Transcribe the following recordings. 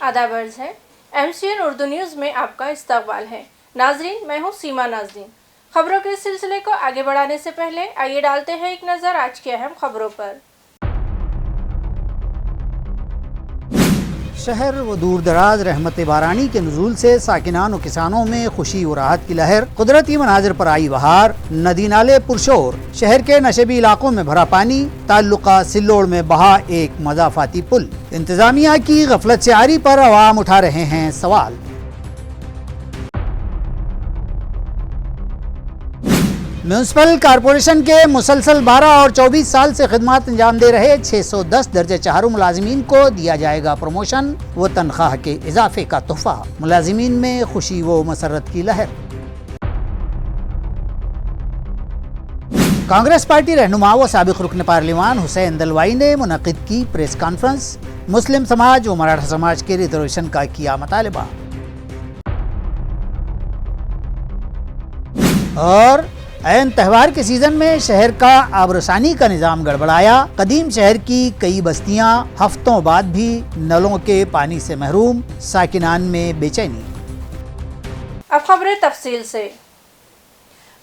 आदाब अर्ज़ है। MCN उर्दू न्यूज़ में आपका इस्तकबाल है। नाजरीन, मैं हूँ सीमा नाजरीन। खबरों के सिलसिले को आगे बढ़ाने से पहले आइए डालते हैं एक नज़र आज की अहम खबरों पर। शहर व दूर दराज रहमत बारानी के नुज़ूल से साकिनान व किसानों में खुशी व राहत की लहर। कुदरती मनाजिर पर आई बहार। नदी नाले पुरशोर। शहर के नशेबी इलाकों में भरा पानी। ताल्लुका सिल्लोड़ में बहा एक मज़ाफ़ाती पुल। इंतज़ामिया की गफलत से आरी पर अवाम उठा रहे हैं सवाल। म्यूनसिपल कॉरपोरेशन के मुसलसल 12 और 24 साल से खिदमत अंजाम दे रहे 610 दर्जे चारों मुलाजिमीन को दिया जाएगा प्रमोशन व तनख्वाह के इजाफे का तोहफा। मुलाजिमीन में खुशी व मसरत की लहर। कांग्रेस पार्टी रहनुमा व साबिक रुकन पार्लिमान हुसैन दलवाई ने मुनक़िद की प्रेस कॉन्फ्रेंस। मुस्लिम समाज व मराठा समाज के रिजर्वेशन का किया मुतालबा। और ऐन त्यौहार के सीजन में शहर का आबरसानी का निज़ाम गड़बड़ाया। कदीम शहर की कई बस्तियां हफ्तों बाद भी नलों के पानी से महरूम। साकिनान में बेचैनी। अब खबरें तफसील से।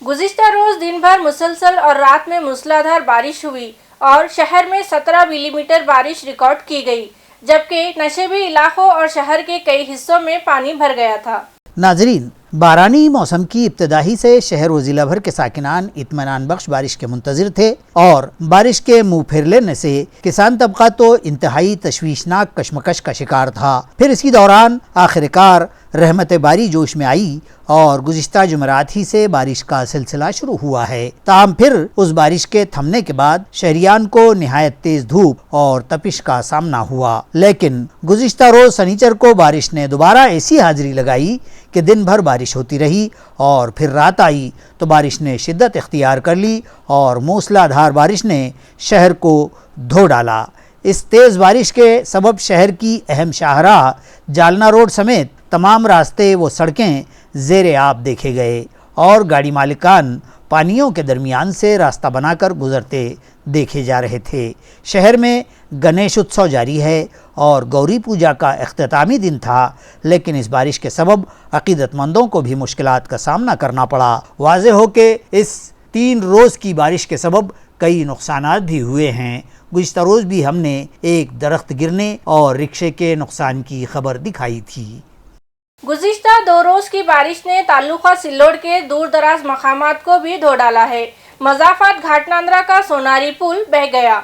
गुज़िश्ता रोज दिन भर मुसलसल और रात में मूसलाधार बारिश हुई और शहर में 17 मिलीमीटर बारिश रिकॉर्ड की गई, जबकि नशेबी इलाकों और शहर के कई हिस्सों में पानी भर गया था। नाजरीन, बारानी मौसम की इब्तदाही से शहर व जिला भर के साकिनान इत्मीनान बख्श बारिश के मुंतजिर थे और बारिश के मुंह फेर लेने से किसान तबका तो इंतहाई तशवीशनाक कशमकश का शिकार था। फिर इसी दौरान आखिरकार रहमत बारी जोश में आई और गुज़िश्ता जुमेरात ही से बारिश का सिलसिला शुरू हुआ है। ताहम फिर उस बारिश के थमने के बाद शहरियान को निहायत तेज धूप और तपिश का सामना हुआ। लेकिन गुज़िश्ता रोज सनीचर को बारिश ने दोबारा ऐसी हाजिरी लगाई कि दिन भर बारिश होती रही और फिर रात आई तो बारिश ने शिद्दत इख्तियार कर ली और मूसलाधार बारिश ने शहर को धो डाला। इस तेज़ बारिश के सबब शहर की अहम शाहराह जालना रोड समेत तमाम रास्ते व सड़कें ज़ेरे आब देखे गए और गाड़ी मालिकान पानियों के दरमियान से रास्ता बनाकर गुजरते देखे जा रहे थे। शहर में गणेश उत्सव जारी है और गौरी पूजा का इख्तितामी दिन था, लेकिन इस बारिश के सबब अकीदतमंदों को भी मुश्किलात का सामना करना पड़ा। वाज़ेह हो कि इस 3 रोज़ की बारिश के सबब कई नुकसानात भी हुए हैं। गुज़िश्ता रोज़ भी हमने एक दरख्त गिरने और रिक्शे के नुकसान की खबर दिखाई थी। गुज़िश्ता 2 रोज की बारिश ने ताल्लुका सिल्लोड़ के दूर दराज मकामात को भी धो डाला है। मज़ाफ़ात घाटनांद्रा का सोनारी पुल बह गया।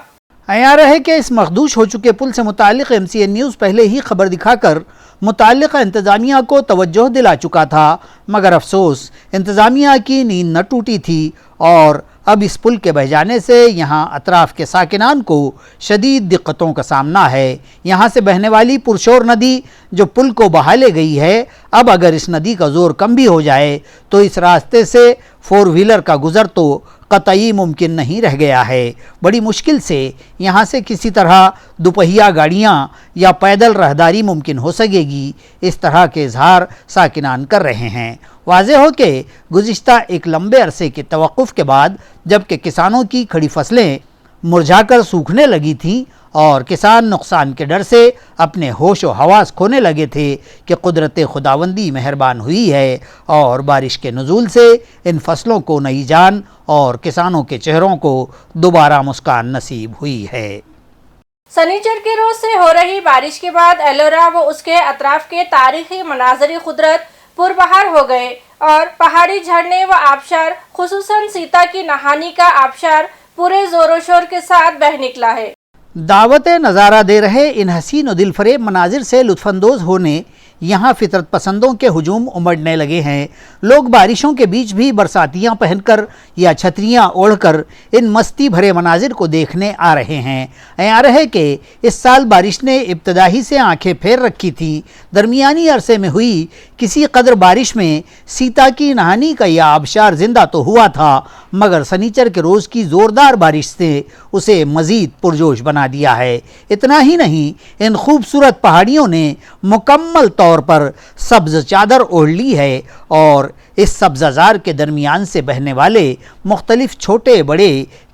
अयार है कि इस मखदूश हो चुके पुल से मुतालिक MCN न्यूज़ पहले ही खबर दिखाकर मुताल्लिक़ा इंतज़ामिया को तवज्जो दिला चुका था, मगर अफसोस इंतज़ामिया की नींद न टूटी थी और अब इस पुल के बह जाने से यहाँ अतराफ़ के साकिनान को शदीद दिक्कतों का सामना है। यहाँ से बहने वाली पुरशोर नदी जो पुल को बहा ले गई है, अब अगर इस नदी का ज़ोर कम भी हो जाए तो इस रास्ते से 4 व्हीलर का गुज़र तो कतई मुमकिन नहीं रह गया है। बड़ी मुश्किल से यहाँ से किसी तरह दुपहिया गाड़ियाँ या पैदल राहदारी मुमकिन हो सकेगी, इस तरह के इजहार साकिनान कर रहे हैं। वाज़ेह हो कि गुज़िश्ता एक लंबे अरसे के तवक़्क़ुफ़ के बाद जबकि किसानों की खड़ी फसलें मुरझाकर सूखने लगी थीं और किसान नुकसान के डर से अपने होश व हवास खोने लगे थे कि कुदरत खुदावंदी मेहरबान हुई है और बारिश के नुज़ूल से इन फसलों को नई जान और किसानों के चेहरों को दोबारा मुस्कान नसीब हुई है। सनीचर के रोज से हो रही बारिश के बाद एलोरा व उसके अतराफ के तारीखी मनाज़री खुदरत पुरबहार हो गए और पहाड़ी झरने व आबशार खुसूसन सीता की नहानी का आबशार पूरे जोरों शोर के साथ बह निकला है। दावत नज़ारा दे रहे इन हसीन और दिलफरेब मनाजिर से लुत्फ़अंदोज़ होने यहाँ फितरत पसंदों के हुजूम उमड़ने लगे हैं। लोग बारिशों के बीच भी बरसातियाँ पहनकर या छतरियाँ ओढ़कर इन मस्ती भरे मनाजिर को देखने आ रहे हैं। अयार है कि इस साल बारिश ने इब्तदाही से आंखें फेर रखी थी। दरमियानी अरसे में हुई किसी कदर बारिश में सीता की नहानी का यह आबशार जिंदा तो हुआ था, मगर सनीचर के रोज़ की ज़ोरदार बारिश से उसे मज़ीद पुरजोश बना दिया है। इतना ही नहीं, इन खूबसूरत पहाड़ियों ने मुकम्मल तौर पर सब्ज़ चादर ओढ़ ली है और इस सब्ज़ाज़ार के दरमियान से बहने वाले मुख्तलिफ छोटे बड़े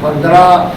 15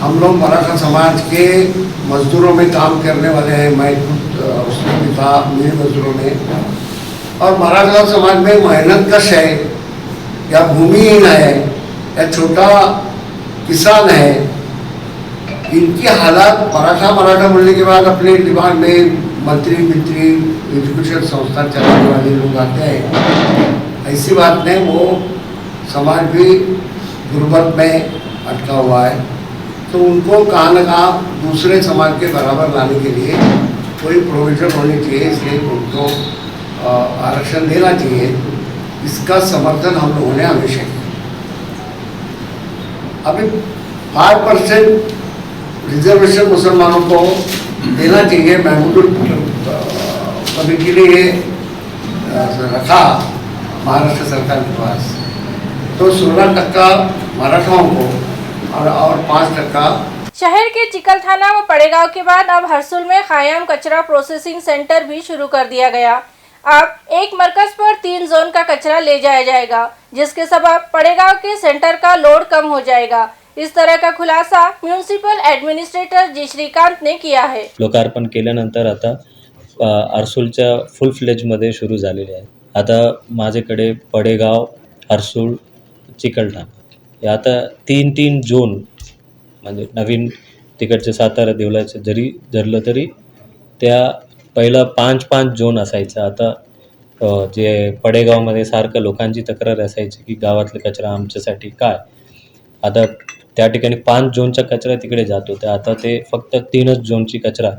हम लोग मराठा समाज के मजदूरों में काम करने वाले हैं, मैं खुद उसमें भी था, मेरे मजदूरों में। और मराठा समाज में मेहनत कश है या भूमिहीन है या छोटा किसान है, इनकी हालात मराठा बोलने के बाद अपने दिमाग में मंत्री एजुकेशन संस्था चलाने वाले लोग आते हैं। ऐसी बात नहीं, वो समाज भी गुर्बत में अटका हुआ है, तो उनको कहाँ न कहाँ दूसरे समाज के बराबर लाने के लिए कोई प्रोविजन होनी चाहिए, इसलिए उनको आरक्षण देना चाहिए। इसका समर्थन हम लोगों ने हमेशा किया। अभी 5% रिजर्वेशन मुसलमानों को देना चाहिए, महमूदुल कमेटी ने ये रखा महाराष्ट्र सरकार के पास, तो 16% मराठाओं को और 5%। शहर के चिकल थाना व पड़ेगांव के बाद अब हरसुल में खायाम कचरा प्रोसेसिंग सेंटर भी शुरू कर दिया गया। अब एक मरकज पर 3 जोन का कचरा ले जाया जाएगा, जिसके सबब पड़ेगांव के सेंटर का लोड कम हो जाएगा। इस तरह का खुलासा म्युनिसिपल ॲडमिनिस्ट्रेटर जी श्रीकांत ने किया है। लोकार्पण केल्यानंतर आता हर्सुलच्या फुल फ्लेजमध्ये सुरू झालेले आहे। आता माझ्याकडे पडेगाव, हर्सुल, चिकलठाणा या आता 3 झोन, म्हणजे नवीन तिकडचे सातारा देवळाचे जरी धरलं तरी त्या पहिला 5 झोन असायचं। आता जे पडेगावमध्ये सारखं लोकांची तक्रार असायची की गावातला कचरा आमच्यासाठी काय, आता त्या ठिकाणी 5 झोनचा कचरा तिकडे जात होता, आता ते फक्त 3च झोनची कचरा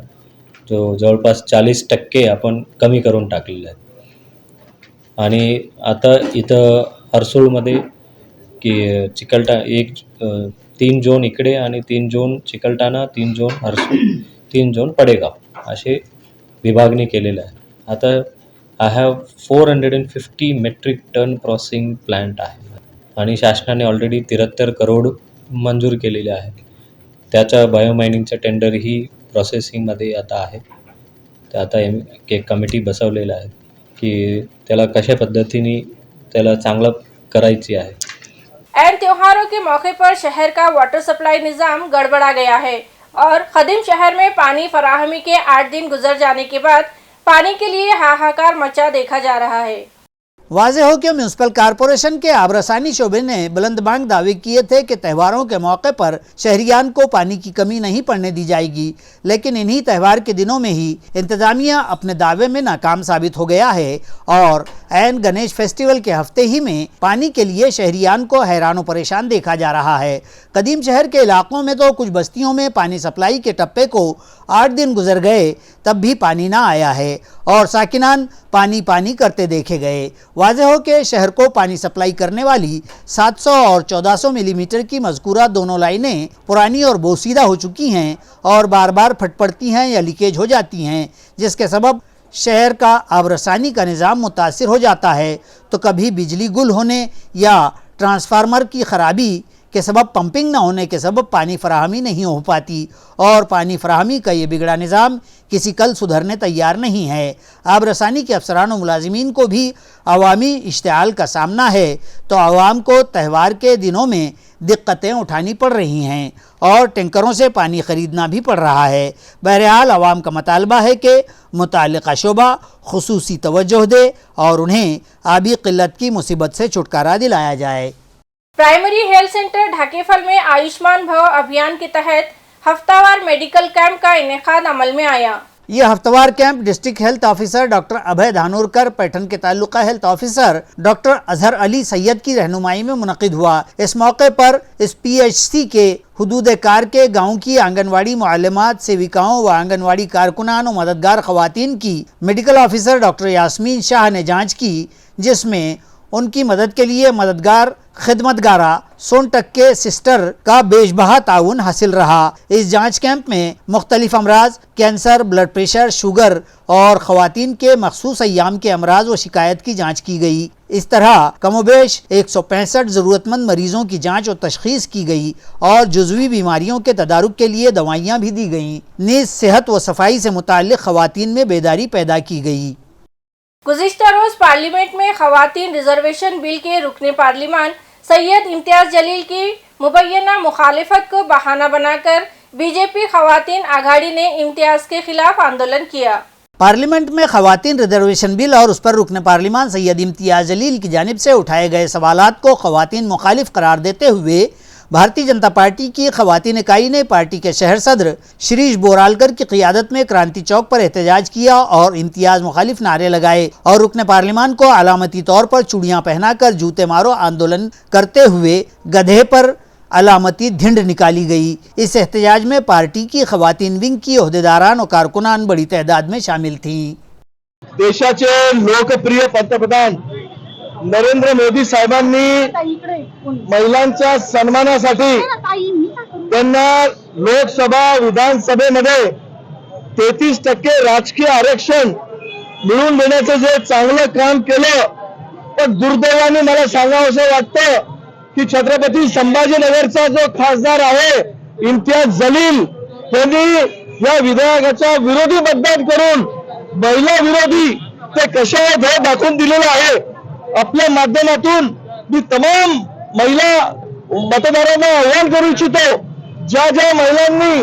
जो जवळपास 40% आपण कमी करून टाकलेला आहे। आणि आता इथं हर्सुलमध्ये की चिकलठाणा 3 झोन इकडे आणि 3 zone Chikalthana, 3 zone Harsul, 3 zone Padegaon असे विभागणी केलेलं आहे। आता I have 450 metric ton processing plant आहे आणि शासनाने ऑलरेडी 73 करोड मंजूर केलेले आहे। त्याचा बायोमायनिंगचा टेंडर ही प्रोसेसिंगमध्ये आता आहे। तर आता एक कमिटी बसवलेला आहे की त्याला कशा पद्धतीने त्याला चांगलं करायची आहे। ऐन त्योहारों के मौके पर शहर का वाटर सप्लाई निज़ाम गड़बड़ा गया है और खदीम शहर में पानी फराहमी के 8 दिन गुजर जाने के बाद पानी के लिए हाहाकार मचा देखा जा रहा है। वाज़ेह हो कि म्यूनसिपल कॉरपोरेशन के आबरसानी शोबे ने बुलंदबांग दावे किए थे कि त्योहारों के मौके पर शहरियान को पानी की कमी नहीं पड़ने दी जाएगी, लेकिन इन्हीं त्यौहार के दिनों में ही इंतजामिया अपने दावे में नाकाम साबित हो गया है और ऐन गणेश फेस्टिवल के हफ्ते ही में पानी के लिए शहरियान को हैरान व परेशान देखा जा रहा है। कदीम शहर के इलाकों में तो कुछ बस्तियों में पानी सप्लाई के टप्पे को 8 दिन गुजर गए तब भी पानी ना आया है और साकिनान पानी पानी करते देखे गए। वाज़ेह हो कि शहर को पानी सप्लाई करने वाली 700 और 1400 मिलीमीटर की मज़कूरा दोनों लाइनें पुरानी और बोसीदा हो चुकी हैं और बार बार फट पड़ती हैं या लीकेज हो जाती हैं, जिसके सबब शहर का आबरसानी का निज़ाम मुतासिर हो जाता है। तो कभी बिजली गुल होने या ट्रांसफार्मर की ख़राबी के सबब पंपिंग न होने के सबब पानी फराहमी नहीं हो पाती और पानी फराहमी का ये बिगड़ा निज़ाम किसी कल सुधरने तैयार नहीं है। आबरसानी के अफसरान और मुलाजिमीन को भी अवामी इश्तिआल का सामना है, तो आवाम को त्यौहार के दिनों में दिक्कतें उठानी पड़ रही हैं और टैंकरों से पानी ख़रीदना भी पड़ रहा है। बहरहाल आवाम का मुतालबा है कि मुताल्लिक़ा शोबा खुसूसी तवज्जो दे और उन्हें आबी क़िल्लत की मुसीबत से छुटकारा दिलाया जाए। प्राइमरी हेल्थ सेंटर ढाकेफल में आयुष्मान भव अभियान के तहत हफ्तावार मेडिकल कैंप का इनेकाद अमल में आया। ये हफ्तावार camp district health officer doctor Abhay Dhanorkar, Paithan के taluka health officer doctor Azhar Ali Syed की रहनुमाई में मुनक़िद हुआ। इस मौके पर इस PHC के हुदूद कार के गाँव की आंगनवाड़ी मुअल्लिमात, सेविकाओं व आंगनवाड़ी कारकुनान और मददगार ख़वातीन की medical officer doctor Yasmeen Shah ने जाँच की, जिसमें उनकी मदद के लिए मददगार खिदमतगारा सोनटक के सिस्टर का बेशबहा ताउन हासिल रहा। इस जांच कैंप में मुख्तलिफ अमराज, कैंसर, ब्लड प्रेशर, शुगर और ख़वातीन के मखसूस अय्याम के अमराज व शिकायत की जांच की गई। इस तरह कमोबेश 165 ज़रूरतमंद मरीज़ों की जांच और तशख़ीस की गई और जुज़वी बीमारियों के तदारुक के लिए दवाइयाँ भी दी गईं। नीज़ सेहत व सफाई से मुताल्लिक़ ख़वातीन में बेदारी पैदा की गई। गुज़िश्ता रोज़ पार्लियामेंट में ख़वातीन रिजर्वेशन बिल के रुकने पार्लिमान सैयद इम्तियाज जलील की मुबैना मुखालिफत को बहाना बनाकर बीजेपी खवातीन आघाड़ी ने इम्तियाज के खिलाफ आंदोलन किया। पार्लियामेंट में खवातीन रिजर्वेशन बिल और उस पर रुकन पार्लियामान सैयद इम्तियाज जलील की जानिब से उठाए गए सवालात को खवातीन मुखालिफ करार देते हुए भारतीय जनता पार्टी की खवातीन इकाई ने पार्टी के शहर सदर शिरीष बोरालकर की क़ियादत में क्रांति चौक पर एहतजाज किया और इम्तियाज मुखालिफ नारे लगाए और रुकन पार्लियामान को अलामती तौर पर चूड़ियाँ पहनाकर जूते मारो आंदोलन करते हुए गधे पर अलामती धिंड निकाली गई। इस एहतजाज में पार्टी की खवातीन विंग की ओहदेदारान और कारकुनान बड़ी तादाद में शामिल थीं। देशाचे लोकप्रिय पंतप्रधान नरेंद्र मोदी साहेबांनी महिलांच्या सन्मानासाठी त्यांना लोकसभा विधानसभेमध्ये 33% राजकीय आरक्षण मिळवून देण्याचे जे चांगलं काम केलं, पण दुर्दैवाने मला सांगावंसं वाटतं की छत्रपती संभाजीनगरचा जो खासदार आहे इम्तियाज जलील यांनी या विधेयकाच्या विरोधी मतदान करून महिला विरोधी ते कशा आहेत हे दाखवून दिलेलं आहे। आपल्या माध्यमातून मी तमाम महिला मतदारांना आवाहन करू इच्छितो, ज्या ज्या महिलांनी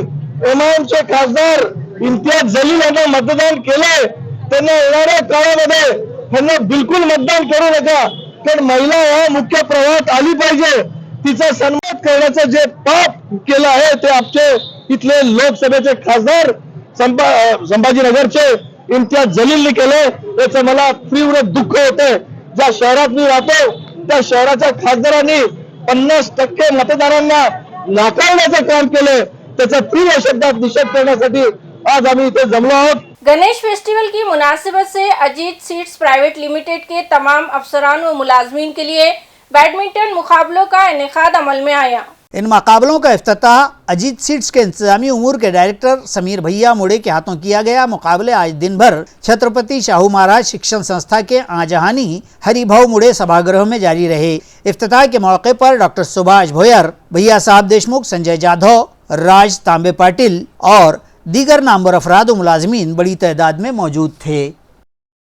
एमआयएमचे खासदार इम्तियाज जलील यांना मतदान केलंय त्यांना येणाऱ्या काळामध्ये त्यांना बिलकुल मतदान करू नका, कारण महिला या मुख्य प्रवाहात आली पाहिजे। तिचा सन्मान करण्याचं जे पाप केलं आहे ते आमचे इथले लोकसभेचे खासदार संभाजीनगरचे इम्तियाज जलीलने केले, याचं मला तीव्र दुःख होतंय। ज्या शहरात मी राहतो त्या शहराच्या खासदारांनी 50% मतदारांना नाकारण्याचं काम केलं, त्याचा तीव्र शब्दात निषेध करण्यासाठी आज आम्ही इथे जमलो आहोत। गणेश फेस्टिवल की मुनासिबत से अजीत सीड्स प्राइवेट लिमिटेड के तमाम अफसरान व मुलाजमीन के लिए बैडमिंटन मुकाबलों का इनेकाद अमल में आया। इन मुकाबलों का इफ्तिताह अजीत सीड्स के इंतजामी उमूर के डायरेक्टर समीर भैया मुड़े के हाथों किया गया। मुकाबले आज दिन भर छत्रपति शाहू महाराज शिक्षण संस्था के आजहानी हरिभाऊ मुड़े सभागृह में जारी रहे। इफ्तिताह के मौके पर डॉक्टर सुभाष भोयर, भैया साहब देशमुख, संजय जाधव, राज तांबे पाटिल और दीगर नामवर अफराद व मुलाजमीन बड़ी तादाद में मौजूद थे।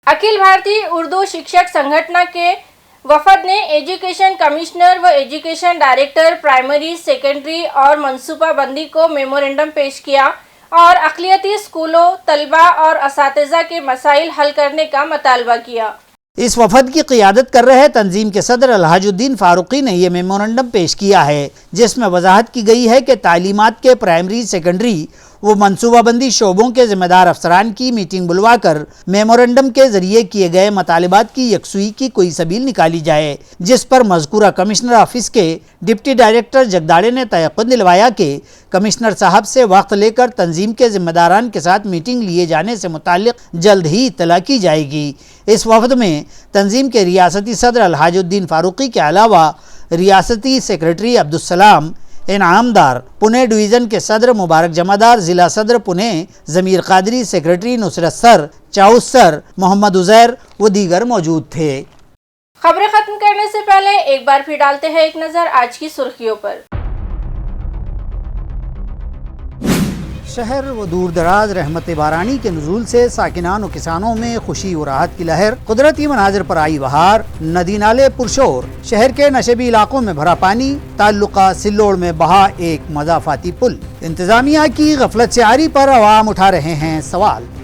अखिल भारतीय उर्दू शिक्षक संगठन के वफद ने एजुकेशन कमिश्नर व एजुकेशन डायरेक्टर प्राइमरी, सेकेंडरी और मनसूबाबंदी को मेमोरेंडम पेश किया और अक़लियती स्कूलों, तलबा और असातिज़ा के मसाइल हल करने का मुतालबा किया। इस वफद की क़ियादत कर रहे तंजीम के सदर अलहाजुद्दीन फारूकी ने यह मेमोरेंडम पेश किया है, जिसमें वजाहत की गई है कि तालीमात के प्राइमरी, सेकेंडरी वो मनसूबाबंदी शोबों के ज़िम्मेदार अफसरान की मीटिंग बुलवाकर मेमोरेंडम के ज़रिए किए गए मतालिबात की यकसुई की कोई सबील निकाली जाए, जिस पर मज़कूरा कमिश्नर ऑफिस के डिप्टी डायरेक्टर जगदाड़े ने तयक़ुन दिलवाया कि कमिश्नर साहब से वक्त लेकर तंजीम के ज़िम्मेदारान के साथ मीटिंग लिए जाने से मुताल्लिक़ जल्द ही इत्तला की जाएगी। इस वफद में तंजीम के रियासती सदर अलहाजुद्दीन फारूकी के अलावा रियासती सेक्रेटरी अब्दुलसलाम इनामदार, पुणे डिवीज़न के सदर मुबारक जमादार, ज़िला सदर Pune Zameer Qadri, secretary Nusrat sir, Chaus sir, Mohammad Uzair व दीगर मौजूद थे। खबरें खत्म करने से पहले एक बार फिर डालते हैं एक नज़र आज की सुर्खियों पर। शहर व दूर दराज रहमत बारानी के नुज़ूल से साकिनान व किसानों में खुशी व राहत की लहर। कुदरती मनाजिर पर आई बहार, नदी नाले पुरशोर, शहर के नशेबी इलाकों में भरा पानी, ताल्लुका सिल्लोड़ में बहा एक मज़ाफ़ाती पुल। इंतज़ामिया की गफलत से आरी पर अवाम उठा रहे हैं सवाल।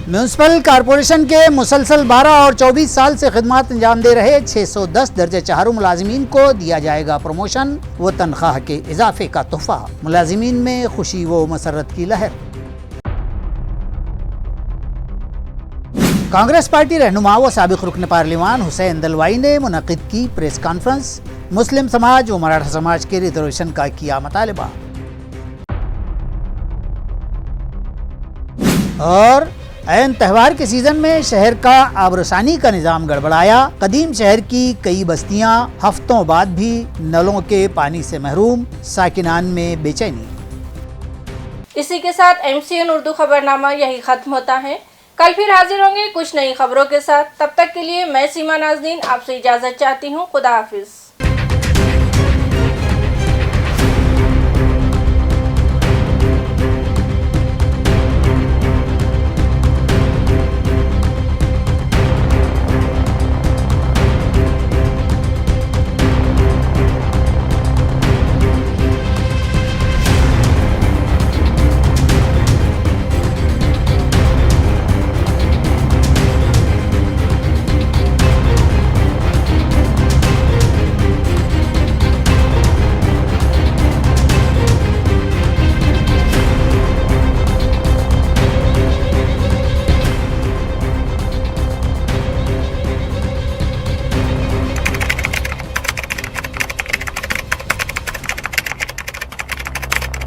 म्यूनसिपल कॉरपोरेशन के मुसलसल 12 और 24 साल से खिदमत अंजाम दे रहे 610 दर्जे चारों मुलाजिमीन को दिया जाएगा प्रमोशन व तनख्वाह के इजाफे का तोहफा। मुलाजिमीन में खुशी व मसरत की लहर। कांग्रेस पार्टी रहनुमा व साबिक रुकन पार्लियामान हुसैन दलवाई ने मुनक़िद की प्रेस कॉन्फ्रेंस। मुस्लिम समाज व मराठा समाज के रिजर्वेशन का किया मुतालबा। और ऐन त्यौहार के सीजन में शहर का आबरसानी का निज़ाम गड़बड़ाया। कदीम शहर की कई बस्तियां हफ्तों बाद भी नलों के पानी से महरूम, साकिनान में बेचैनी। इसी के साथ MCN उर्दू खबरनामा यही खत्म होता है। कल फिर हाजिर होंगे कुछ नई खबरों के साथ। तब तक के लिए मैं सीमा नाज़नीन आपसे इजाज़त चाहती हूँ। खुदा हाफिज़।